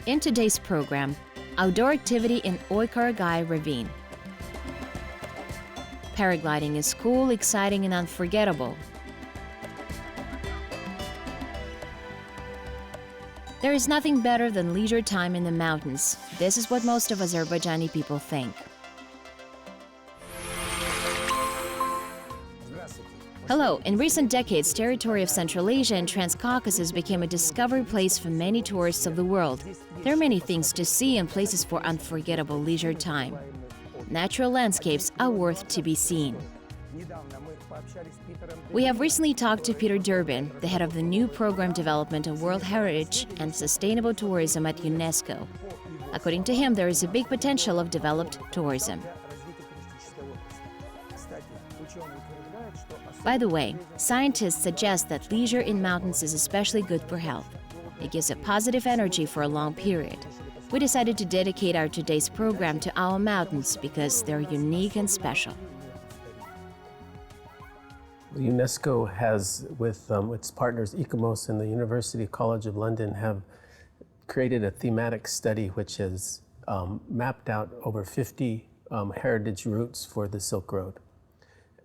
In today's program, outdoor activity in Oi-Karagai ravine. Paragliding is cool, exciting, and unforgettable. There is nothing better than leisure time in the mountains. This is what most of Azerbaijani people think. Hello, in recent decades, territory of Central Asia and Transcaucasus became a discovery place for many tourists of the world. There are many things to see and places for unforgettable leisure time. Natural landscapes are worth to be seen. We have recently talked to Peter Durbin, the head of the new program development of World Heritage and Sustainable Tourism at UNESCO. According to him, there is a big potential of developed tourism. By the way, scientists suggest that leisure in mountains is especially good for health. It gives a positive energy for a long period. We decided to dedicate our today's program to our mountains because they're unique and special. UNESCO has, with its partners ICOMOS and the University College of London, have created a thematic study which has mapped out over 50 heritage routes for the Silk Road.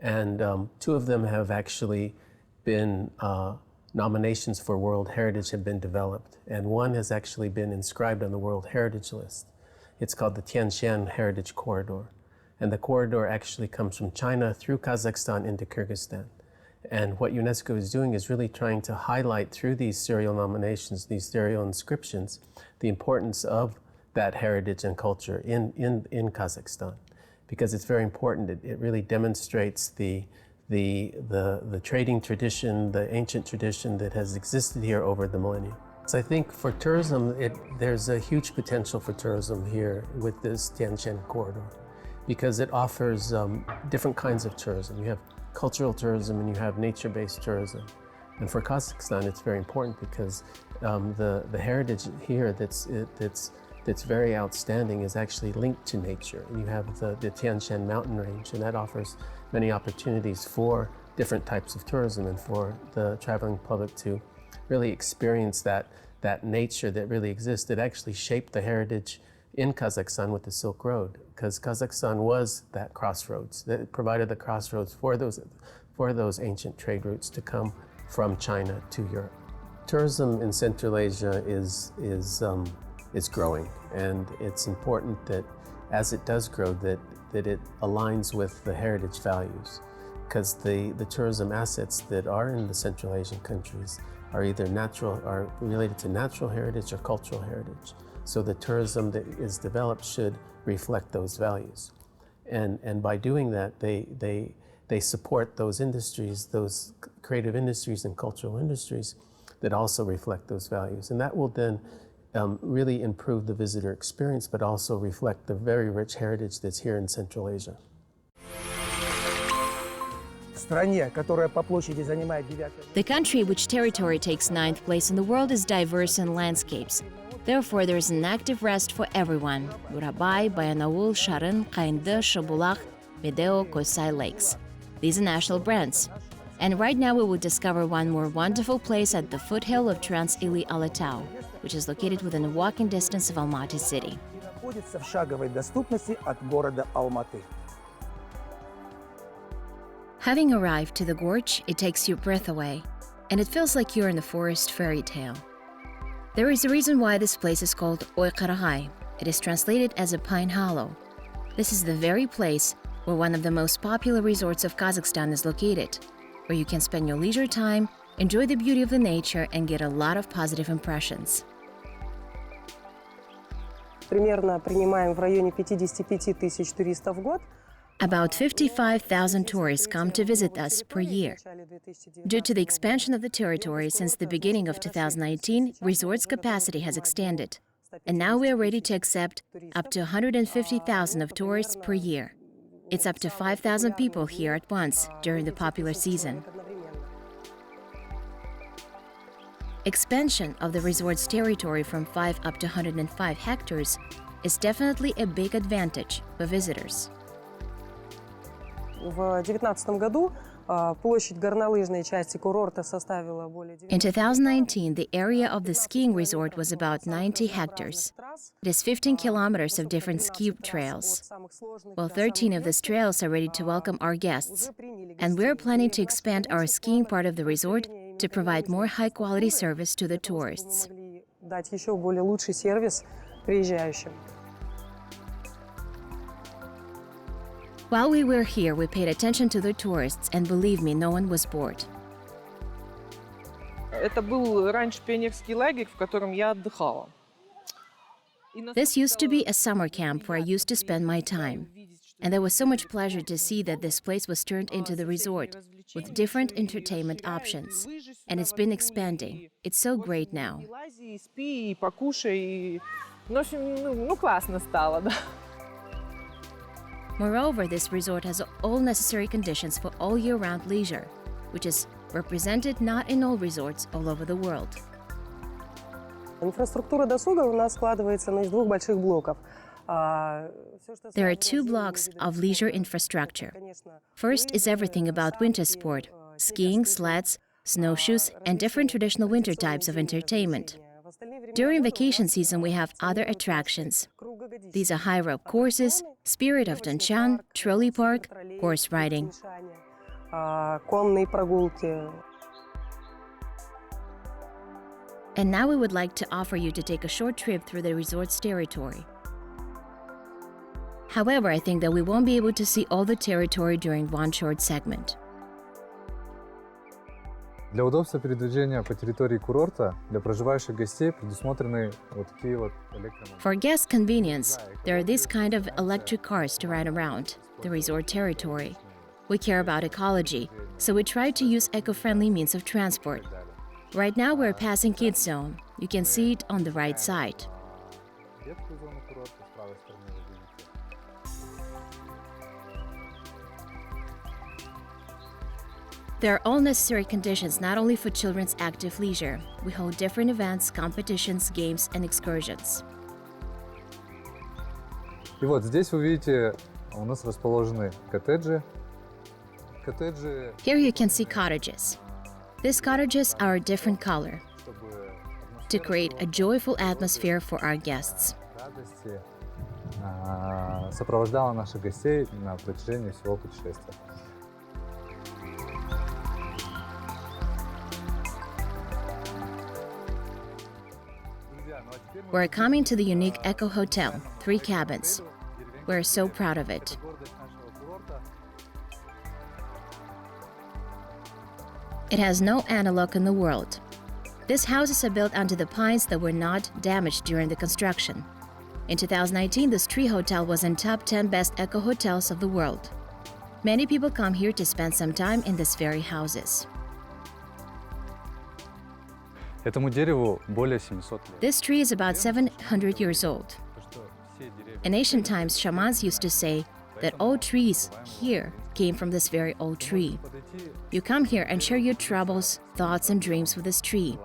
And two of them have actually been nominations for World Heritage have been developed. And one has actually been inscribed on the World Heritage List. It's called the Tian Shan Heritage Corridor. And the corridor actually comes from China through Kazakhstan into Kyrgyzstan. And what UNESCO is doing is really trying to highlight through these serial nominations, these serial inscriptions, the importance of that heritage and culture in Kazakhstan. Because it's very important. It really demonstrates the trading tradition, the ancient tradition that has existed here over the millennia. So I think for tourism, there's a huge potential for tourism here with this Tian Shan corridor, because it offers different kinds of tourism. You have cultural tourism and you have nature-based tourism. And for Kazakhstan, it's very important because the heritage here that's very outstanding is actually linked to nature. You have the Tian Shan mountain range, and that offers many opportunities for different types of tourism and for the traveling public to really experience that nature that really exists, that actually shaped the heritage in Kazakhstan with the Silk Road, because Kazakhstan was that crossroads, that provided the crossroads for those ancient trade routes to come from China to Europe. Tourism in Central Asia is growing, and it's important that as it does grow that it aligns with the heritage values, because the tourism assets that are in the Central Asian countries are either related to natural heritage or cultural heritage. So the tourism that is developed should reflect those values. And by doing that, they support those industries, those creative industries and cultural industries that also reflect those values. And that will then really improve the visitor experience, but also reflect the very rich heritage that's here in Central Asia. The country which territory takes 9th place in the world is diverse in landscapes. Therefore, there is an active rest for everyone. Burabay, Bayanaul, Sharan, Qayndı, Shabulaq, Medeo, Kosai lakes. These are national brands. And right now we will discover one more wonderful place at the foothill of Trans-Ili Alatau, which is located within a walking distance of Almaty city. Having arrived to the gorge, it takes your breath away, and it feels like you're in a forest fairy tale. There is a reason why this place is called Oi-Karagai. It is translated as a pine hollow. This is the very place where one of the most popular resorts of Kazakhstan is located, where you can spend your leisure time, enjoy the beauty of the nature, and get a lot of positive impressions. About 55,000 tourists come to visit us per year. Due to the expansion of the territory since the beginning of 2019, resort's capacity has extended, and now we are ready to accept up to 150,000 of tourists per year. It's up to 5,000 people here at once during the popular season. Expansion of the resort's territory from 5 up to 105 hectares is definitely a big advantage for visitors. В 2019 году площадь горнолыжной части курорта составила более In 2019, the area of the skiing resort was about 90 hectares. It is 15 kilometers of different ski trails. Well, 13 of these trails are ready to welcome our guests. And we're planning to expand our skiing part of the resort to provide more high-quality service to the tourists. Дать еще более лучший сервис приезжающим. While we were here, we paid attention to the tourists, and believe me, no one was bored. Это был раньше пионерский лагерь, в котором я отдыхала. This used to be a summer camp where I used to spend my time. And there was so much pleasure to see that this place was turned into the resort with different entertainment options. And it's been expanding. It's so great now. Спи, покушай. В общем, классно стало, да. Moreover, this resort has all necessary conditions for all year-round leisure, which is represented not in all resorts all over the world. Инфраструктура досуга у нас складывается из двух больших блоков. There are two blocks of leisure infrastructure. First is everything about winter sport, skiing, sleds, snowshoes, and different traditional winter types of entertainment. During vacation season, we have other attractions. These are high rope courses, Spirit of Tanshan, trolley park, horse riding. Конные прогулки. And now we would like to offer you to take a short trip through the resort's territory. However, I think that we won't be able to see all the territory during one short segment. Для удобства передвижения по территории курорта для проживающих гостей предусмотрены вот такие вот электромобили. For guest convenience, there are these kind of electric cars to ride around the resort territory. We care about ecology, so we try to use eco-friendly means of transport. Right now we're passing Kids Zone. You can see it on the right side. Детскую зону курорта с правой стороны вы видите. There are all necessary conditions not only for children's active leisure. We hold different events, competitions, games, and excursions. И вот здесь вы видите, у нас расположены коттеджи. Here you can see cottages. These cottages are a different color to create a joyful atmosphere for our guests. Радости сопровождала наших гостей на протяжении всего путешествия. We're coming to the unique Eco Hotel, 3 cabins. We're so proud of it. It has no analog in the world. These houses are built onto the pines that were not damaged during the construction. In 2019, this tree hotel was in top 10 best eco hotels of the world. Many people come here to spend some time in these very houses. Этому дереву более 700 лет. This tree is about 700 years old. In ancient times, shamans used to say that all trees here came from this very old tree. You come here and share your troubles, thoughts, and dreams with this tree.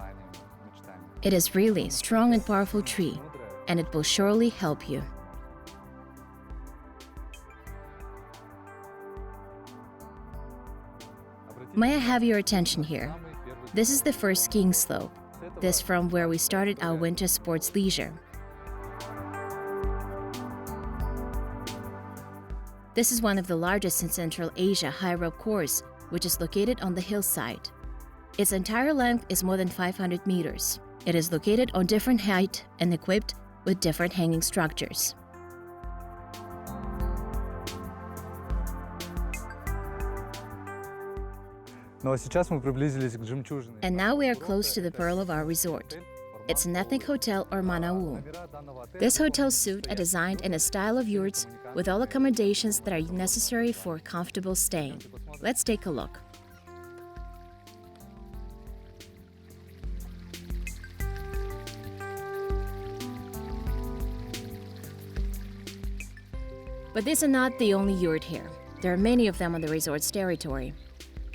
It is really strong and powerful tree, and it will surely help you. May I have your attention here? This is the first skiing slope. This from where we started our winter sports leisure. This is one of the largest in Central Asia high rope course, which is located on the hillside. Its entire length is more than 500 meters. It is located on different height and equipped with different hanging structures. Но сейчас мы приблизились к жемчужине. And now we are close to the pearl of our resort. It's an ethnic hotel or manaul. This hotel suite are designed in a style of yurts with all accommodations that are necessary for comfortable staying. Let's take a look. But these are not the only yurt here. There are many of them on the resort's territory.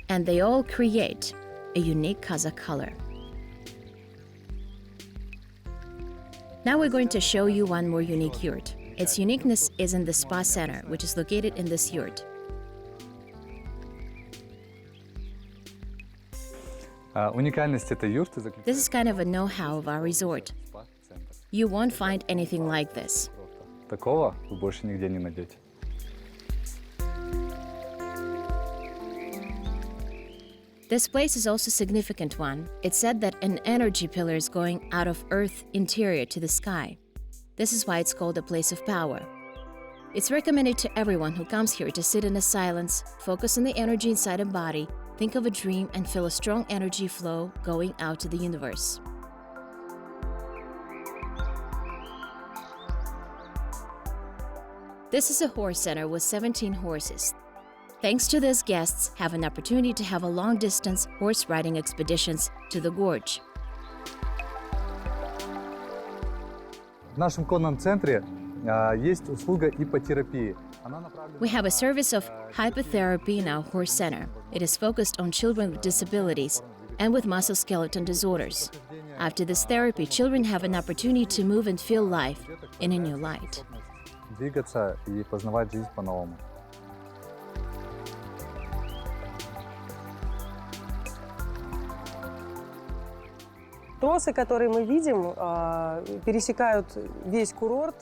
And they all create a unique Kazakh color. Now we're going to show you one more unique yurt. Its uniqueness is in the spa center, which is located in this yurt. Уникальность этой юрты This is заключается kind of a know-how of our resort. в спа-центр. You won't find anything like this. Такого вы больше нигде не найдете. This place is also a significant one. It's said that an energy pillar is going out of Earth interior to the sky. This is why it's called a place of power. It's recommended to everyone who comes here to sit in a silence, focus on the energy inside a body, think of a dream, and feel a strong energy flow going out to the universe. This is a horse center with 17 horses. Thanks to this, guests have an opportunity to have a long-distance horse riding expeditions to the gorge. В нашем конном центре есть услуга иппотерапии. We have a service of hypotherapy in our horse center. It is focused on children with disabilities and with musculoskeletal disorders. After this therapy, children have an opportunity to move and feel life in a new light. Двигаться и познавать жизнь по-новому. Тросы, которые мы видим, пересекают весь курорт.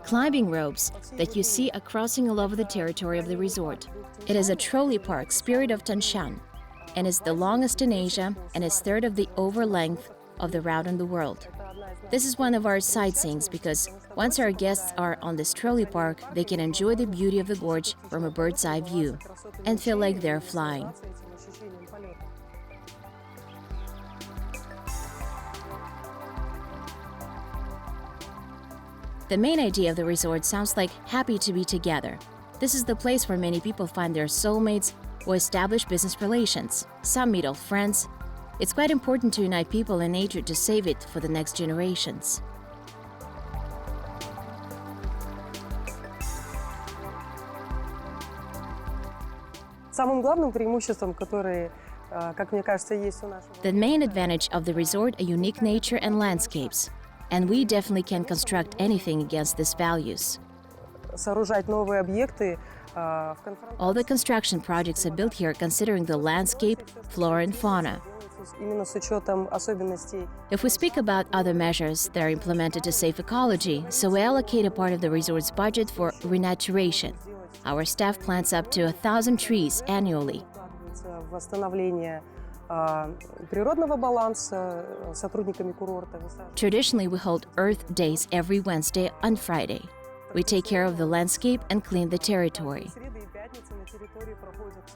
Climbing ropes that you see are crossing all over the territory of the resort. It is a trolley park, Spirit of Tanshan, and is the longest in Asia and is third of the over length of the route in the world. This is one of our sightseeings because once our guests are on this trolley park, they can enjoy the beauty of the gorge from a bird's eye view and feel like they're flying. The main idea of the resort sounds like happy to be together. This is the place where many people find their soulmates or establish business relations. Some meet old friends. It's quite important to unite people and nature to save it for the next generations. Самым главным преимуществом, которые, как мне кажется, есть у нашего... The main advantage of the resort are unique nature and landscapes. And we definitely can construct anything against these values. Сооружать новые объекты All the construction projects are built here considering the landscape, flora and fauna. именно с учетом особенностей. If we speak about other measures that are implemented to save ecology, so we allocate a part of the resort's budget for renaturation. Our staff plants up to 1,000 trees annually. Восстановление природного баланса сотрудниками курорта. Traditionally, we hold Earth Days every Wednesday and Friday. We take care of the landscape and clean the territory.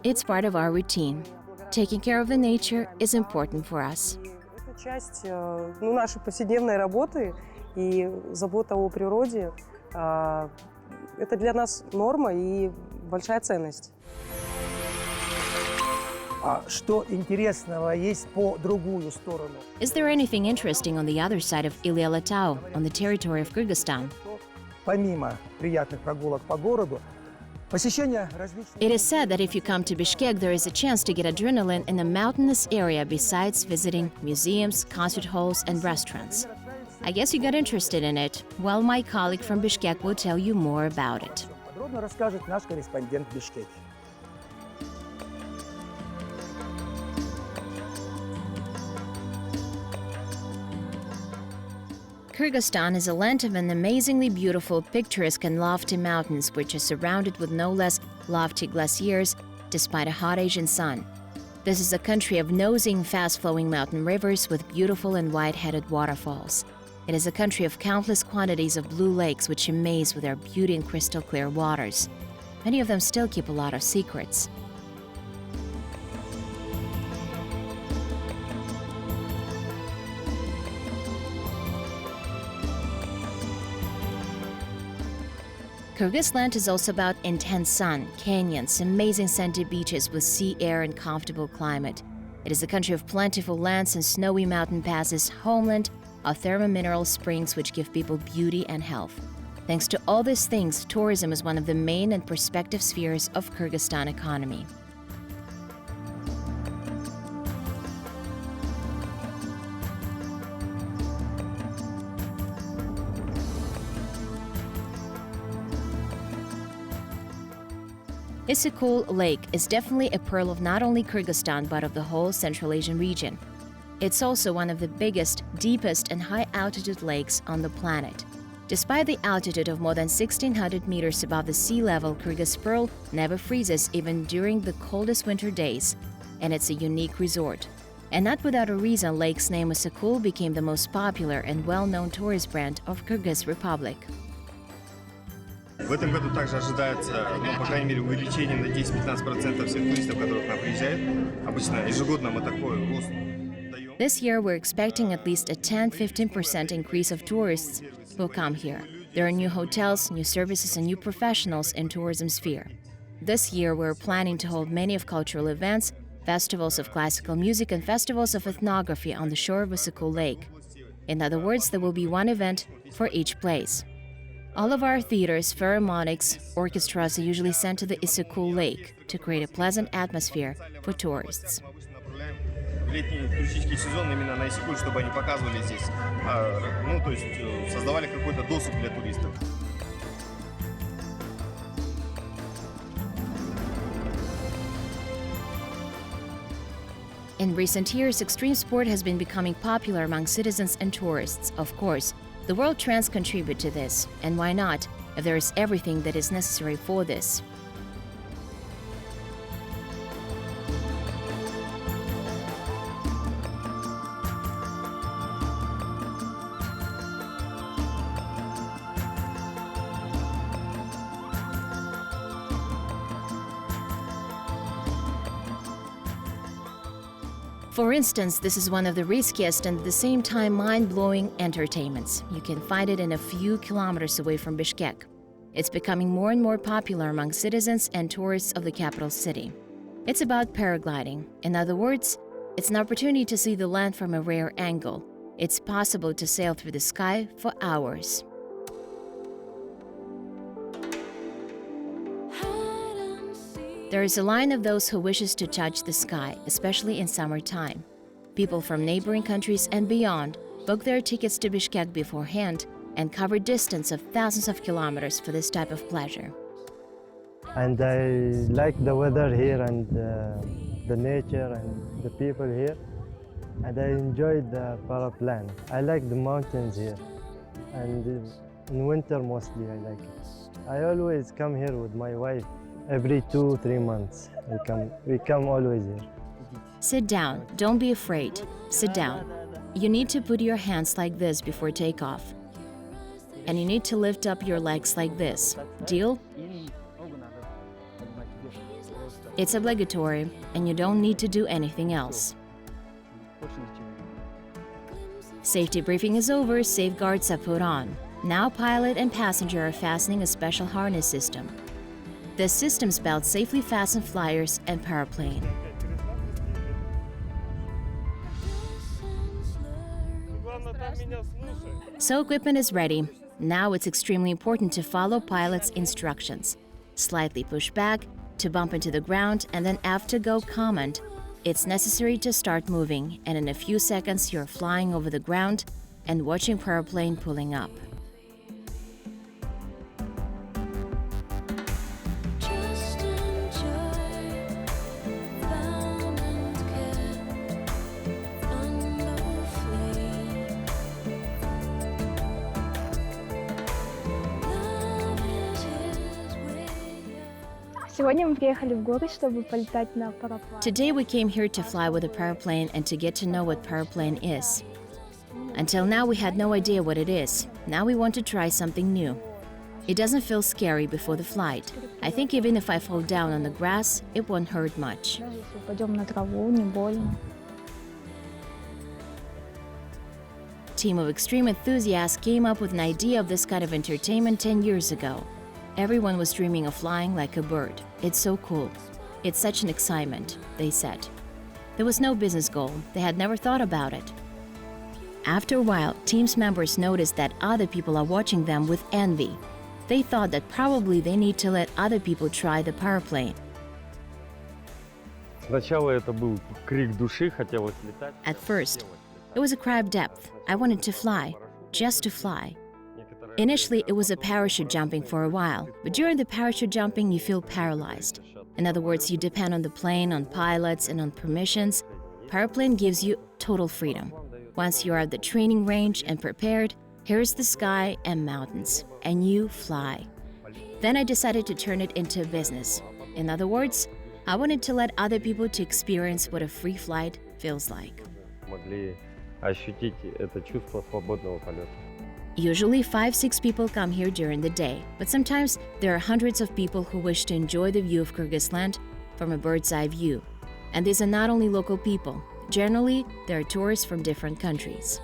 It's part of our routine. Taking care of the nature is important for us. Это часть нашей повседневной работы, и забота о природе это для нас норма и большая ценность. Что интересного есть по другую сторону? Is there anything interesting on the other side of Ilya-Altai, on the territory of Kyrgyzstan? Помимо приятных прогулок по городу, посещение различных... It is said that if you come to Bishkek, there is a chance to get adrenaline in a mountainous area besides visiting museums, concert halls, and restaurants. I guess you got interested in it. Well, my colleague from Bishkek will tell you more about it. Подробно расскажет наш корреспондент в Бишкеке. Kyrgyzstan is a land of an amazingly beautiful, picturesque and lofty mountains which are surrounded with no less lofty glaciers despite a hot Asian sun. This is a country of nosing fast-flowing mountain rivers with beautiful and wide-headed waterfalls. It is a country of countless quantities of blue lakes which amaze with their beauty and crystal-clear waters. Many of them still keep a lot of secrets. Kyrgyzland is also about intense sun, canyons, amazing sandy beaches with sea air and comfortable climate. It is a country of plentiful lands and snowy mountain passes, homeland of thermomineral springs which give people beauty and health. Thanks to all these things, tourism is one of the main and prospective spheres of Kyrgyzstan economy. Issyk-Kul Lake is definitely a pearl of not only Kyrgyzstan but of the whole Central Asian region. It's also one of the biggest, deepest, and high-altitude lakes on the planet. Despite the altitude of more than 1,600 meters above the sea level, Kyrgyz Pearl never freezes even during the coldest winter days, and it's a unique resort. And not without a reason, lake's name Issyk-Kul became the most popular and well-known tourist brand of Kyrgyz Republic. В этом году также ожидается, по крайней мере, увеличение на 10-15% всех туристов, которые к нам приезжают. Обычно ежегодно мы такой рост даем. This year, we're expecting at least a 10-15% increase of tourists who come here. There are new hotels, new services, and new professionals in tourism sphere. This year, we're planning to hold many of cultural events, festivals of classical music, and festivals of ethnography on the shore of Issyk-Kul Lake. In other words, there will be one event for each place. All of our theaters, philharmonics, orchestras are usually sent to the Issyk-Kul Lake to create a pleasant atmosphere for tourists. В летний туристический сезон именно на Иссык-Куль, чтобы они показывали здесь, то есть создавали какой-то досуг для туристов. In recent years, extreme sport has been becoming popular among citizens and tourists. Of course, the world trends contribute to this, and why not, if there is everything that is necessary for this. For instance, this is one of the riskiest and at the same time mind-blowing entertainments. You can find it in a few kilometers away from Bishkek. It's becoming more and more popular among citizens and tourists of the capital city. It's about paragliding. In other words, it's an opportunity to see the land from a rare angle. It's possible to sail through the sky for hours. There is a line of those who wishes to touch the sky, especially in summertime. People from neighboring countries and beyond book their tickets to Bishkek beforehand and cover distance of thousands of kilometers for this type of pleasure. And I like the weather here and the nature and the people here. And I enjoyed the paraplan. I like the mountains here. And in winter mostly I like it. I always come here with my wife. Every 2-3 months, we come always here. Sit down, don't be afraid. Sit down. You need to put your hands like this before takeoff. And you need to lift up your legs like this. Deal? It's obligatory, and you don't need to do anything else. Safety briefing is over, safeguards are put on. Now pilot and passenger are fastening a special harness system. The system's belt safely fastened flyers and paraplane. So equipment is ready. Now it's extremely important to follow pilot's instructions. Slightly push back, to bump into the ground, and then after go command, it's necessary to start moving, and in a few seconds you're flying over the ground and watching paraplane pulling up. Сегодня мы приехали в горы, чтобы полетать на параплане. Today we came here to fly with a paraplane and to get to know what paraplane is. Until now we had no idea what it is. Now we want to try something new. It doesn't feel scary before the flight. I think even if I fall down on the grass, it won't hurt much. Если упадем на траву, не больно. Team of extreme enthusiasts came up with an idea of this kind of entertainment 10 years ago. Everyone was dreaming of flying like a bird. It's so cool. It's such an excitement, they said. There was no business goal. They had never thought about it. After a while, team's members noticed that other people are watching them with envy. They thought that probably they need to let other people try the paraplane. At first, it was a cry of depth. I wanted to fly, just to fly. Initially, it was a parachute jumping for a while, but during the parachute jumping, you feel paralyzed. In other words, you depend on the plane, on pilots, and on permissions. Paraplane gives you total freedom. Once you are at the training range and prepared, here's the sky and mountains, and you fly. Then I decided to turn it into a business. In other words, I wanted to let other people to experience what a free flight feels like. Могли ощутить это чувство свободного полета. Usually 5-6 people come here during the day, but sometimes there are hundreds of people who wish to enjoy the view of Kyrgyzstan from a bird's eye view. And these are not only local people. Generally, there are tourists from different countries.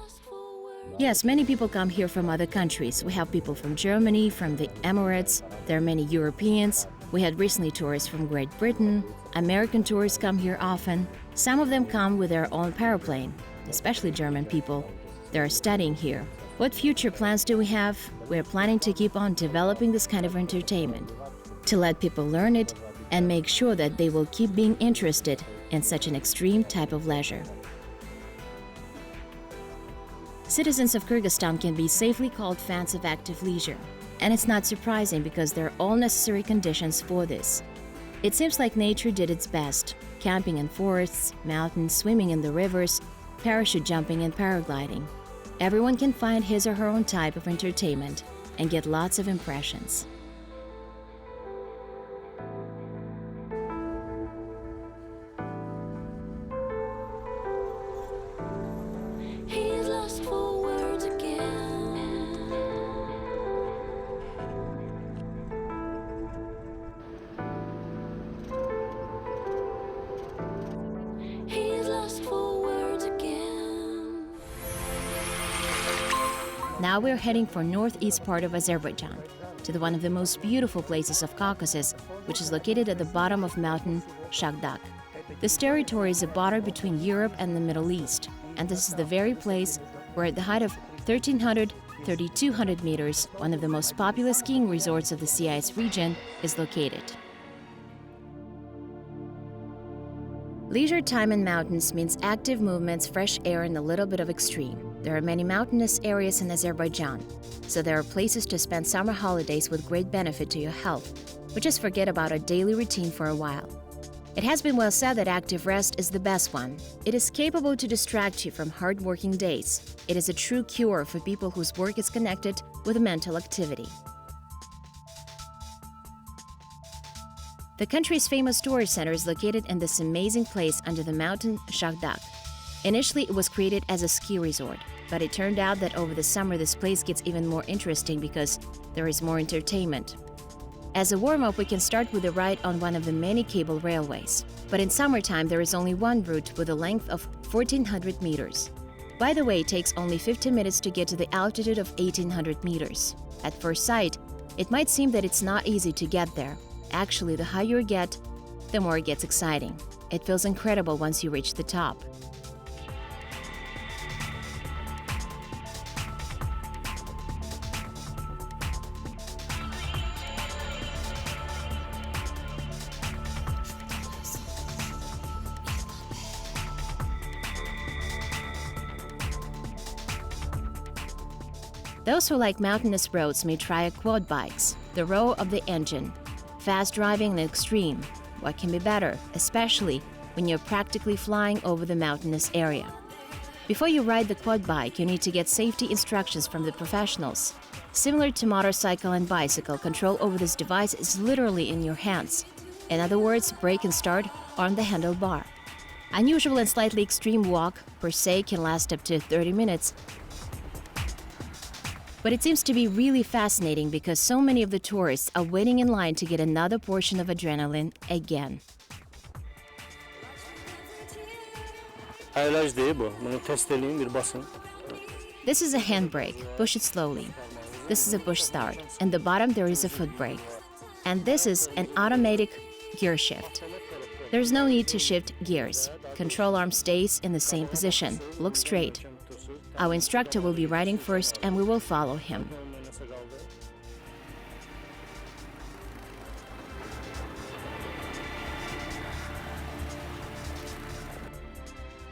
Yes, many people come here from other countries. We have people from Germany, from the Emirates. There are many Europeans. We had recently tourists from Great Britain. American tourists come here often. Some of them come with their own paraplane, especially German people. They are studying here. What future plans do we have? We are planning to keep on developing this kind of entertainment, to let people learn it and make sure that they will keep being interested in such an extreme type of leisure. Citizens of Kyrgyzstan can be safely called fans of active leisure. And it's not surprising because there are all necessary conditions for this. It seems like nature did its best. Camping in forests, mountains, swimming in the rivers, parachute jumping and paragliding. Everyone can find his or her own type of entertainment and get lots of impressions. He's lost for words again. He's lost for words again. Now we're heading for northeast part of Azerbaijan, to one of the most beautiful places of Caucasus, which is located at the bottom of mountain Shagdak. This territory is a border between Europe and the Middle East, and this is the very place where at the height of 1,300–3,200 meters, one of the most popular skiing resorts of the sea ice region is located. Leisure time in mountains means active movements, fresh air, and a little bit of extreme. There are many mountainous areas in Azerbaijan, so there are places to spend summer holidays with great benefit to your health, but just forget about a daily routine for a while. It has been well said that active rest is the best one. It is capable to distract you from hard working days. It is a true cure for people whose work is connected with mental activity. The country's famous tourist center is located in this amazing place under the mountain Shagdak. Initially, it was created as a ski resort, but it turned out that over the summer this place gets even more interesting because there is more entertainment. As a warm-up, we can start with a ride on one of the many cable railways. But in summertime, there is only one route with a length of 1,400 meters. By the way, it takes only 50 minutes to get to the altitude of 1,800 meters. At first sight, it might seem that it's not easy to get there. Actually, the higher you get, the more it gets exciting. It feels incredible once you reach the top. Those who like mountainous roads may try quad bikes, the row of the engine. Fast driving and extreme. What can be better, especially when you're practically flying over the mountainous area? Before you ride the quad bike, you need to get safety instructions from the professionals. Similar to motorcycle and bicycle, control over this device is literally in your hands. In other words, brake and start are on the handlebar. Unusual and slightly extreme walk, per se, can last up to 30 minutes. But it seems to be really fascinating because so many of the tourists are waiting in line to get another portion of adrenaline again. This is a handbrake. Push it slowly. This is a push start. In the bottom there is a foot brake. And this is an automatic gear shift. There's no need to shift gears. Control arm stays in the same position. Look straight. Our instructor will be riding first and we will follow him.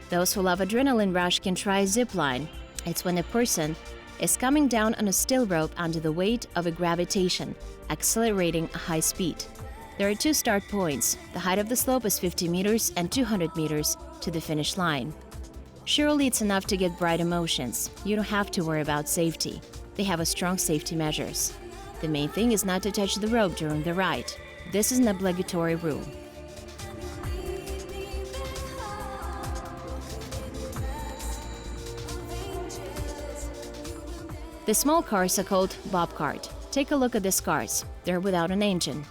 Those who love adrenaline rush can try a zip line. It's when a person is coming down on a steel rope under the weight of a gravitation, accelerating a high speed. There are two start points. The height of the slope is 50 meters and 200 meters to the finish line. Surely it's enough to get bright emotions. You don't have to worry about safety. They have a strong safety measures. The main thing is not to touch the rope during the ride. This is an obligatory rule. The small cars are called bobcart. Take a look at these cars. They're without an engine.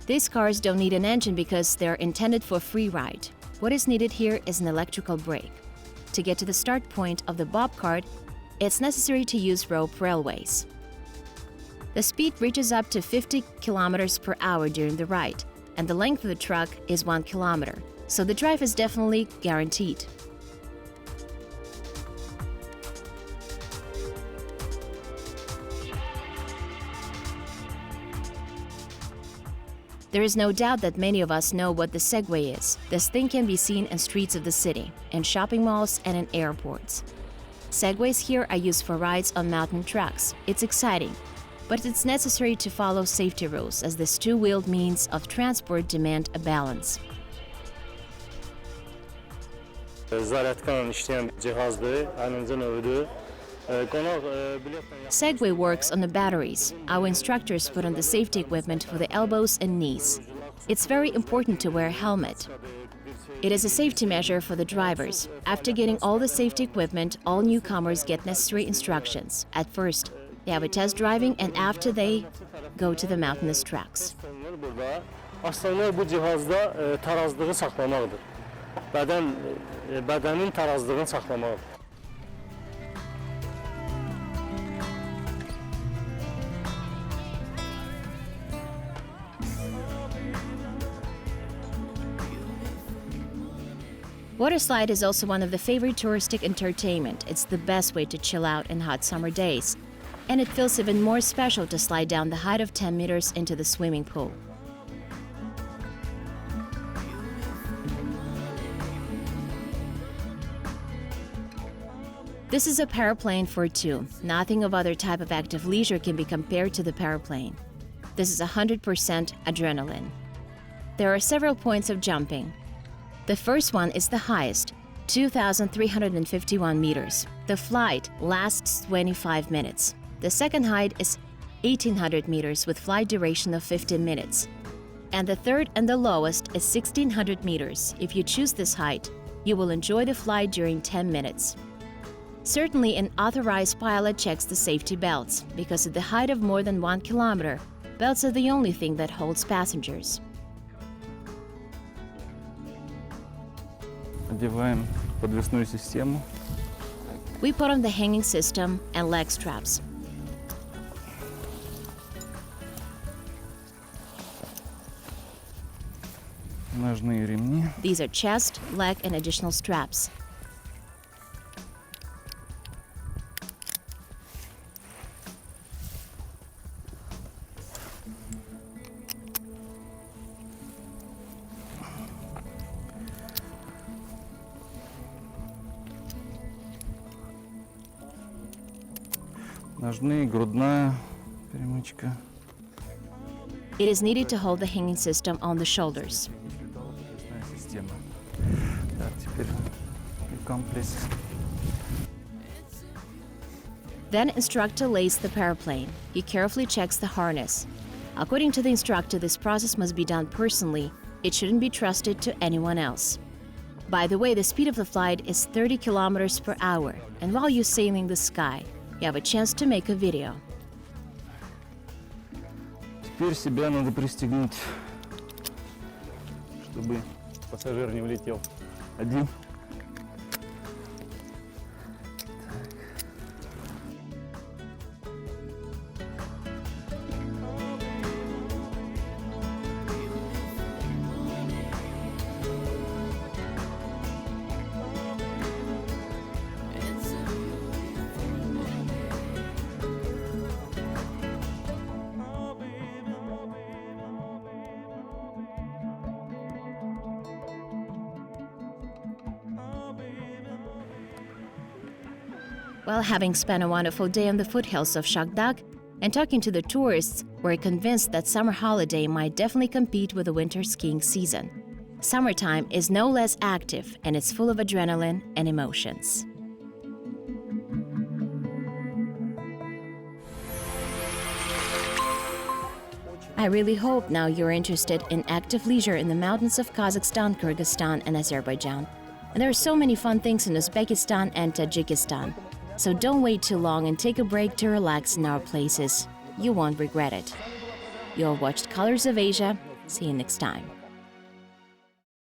These cars don't need an engine because they're intended for free ride. What is needed here is an electrical brake. To get to the start point of the bobcart, it's necessary to use rope railways. The speed reaches up to 50 kilometers per hour during the ride, and the length of the truck is 1 kilometer, so the drive is definitely guaranteed. There is no doubt that many of us know what the Segway is. This thing can be seen in streets of the city, in shopping malls and in airports. Segways here are used for rides on mountain trucks. It's exciting, but it's necessary to follow safety rules as this two-wheeled means of transport demand a balance. Segway works on the batteries. Our instructors put on the safety equipment for the elbows and knees. It's very important to wear a helmet. It is a safety measure for the drivers. After getting all the safety equipment, all newcomers get necessary instructions. At first, they have a test driving, and after they go to the mountainous tracks. Water slide is also one of the favorite touristic entertainment. It's the best way to chill out in hot summer days. And it feels even more special to slide down the height of 10 meters into the swimming pool. This is a paraplane for two. Nothing of other type of active leisure can be compared to the paraplane. This is 100% adrenaline. There are several points of jumping. The first one is the highest, 2,351 meters. The flight lasts 25 minutes. The second height is 1,800 meters with flight duration of 15 minutes. And the third and the lowest is 1,600 meters. If you choose this height, you will enjoy the flight during 10 minutes. Certainly, an authorized pilot checks the safety belts, because at the height of more than 1 kilometer, belts are the only thing that holds passengers. Одеваем подвесную систему. We put on the hanging system and leg straps. Ножные ремни. These are chest, leg, and additional straps. Ножные, грудная перемычка. It is needed to hold the hanging system on the shoulders. Система. Так, теперь комплекс. Then instructor lays the paraplane. He carefully checks the harness. According to the instructor, this process must be done personally. It shouldn't be trusted to anyone else. By the way, the speed of the flight is 30 kilometers per hour, and while you're sailing the sky, you have a chance to make a video. Теперь себя надо пристегнуть, чтобы пассажир не улетел один. Well, having spent a wonderful day on the foothills of Shagdag, And talking to the tourists, we're convinced that summer holiday might definitely compete with the winter skiing season. Summertime is no less active, and it's full of adrenaline and emotions. I really hope now you're interested in active leisure in the mountains of Kazakhstan, Kyrgyzstan, and Azerbaijan. And there are so many fun things in Uzbekistan and Tajikistan. So don't wait too long and take a break to relax in our places. You won't regret it. You have watched Colors of Asia. See you next time.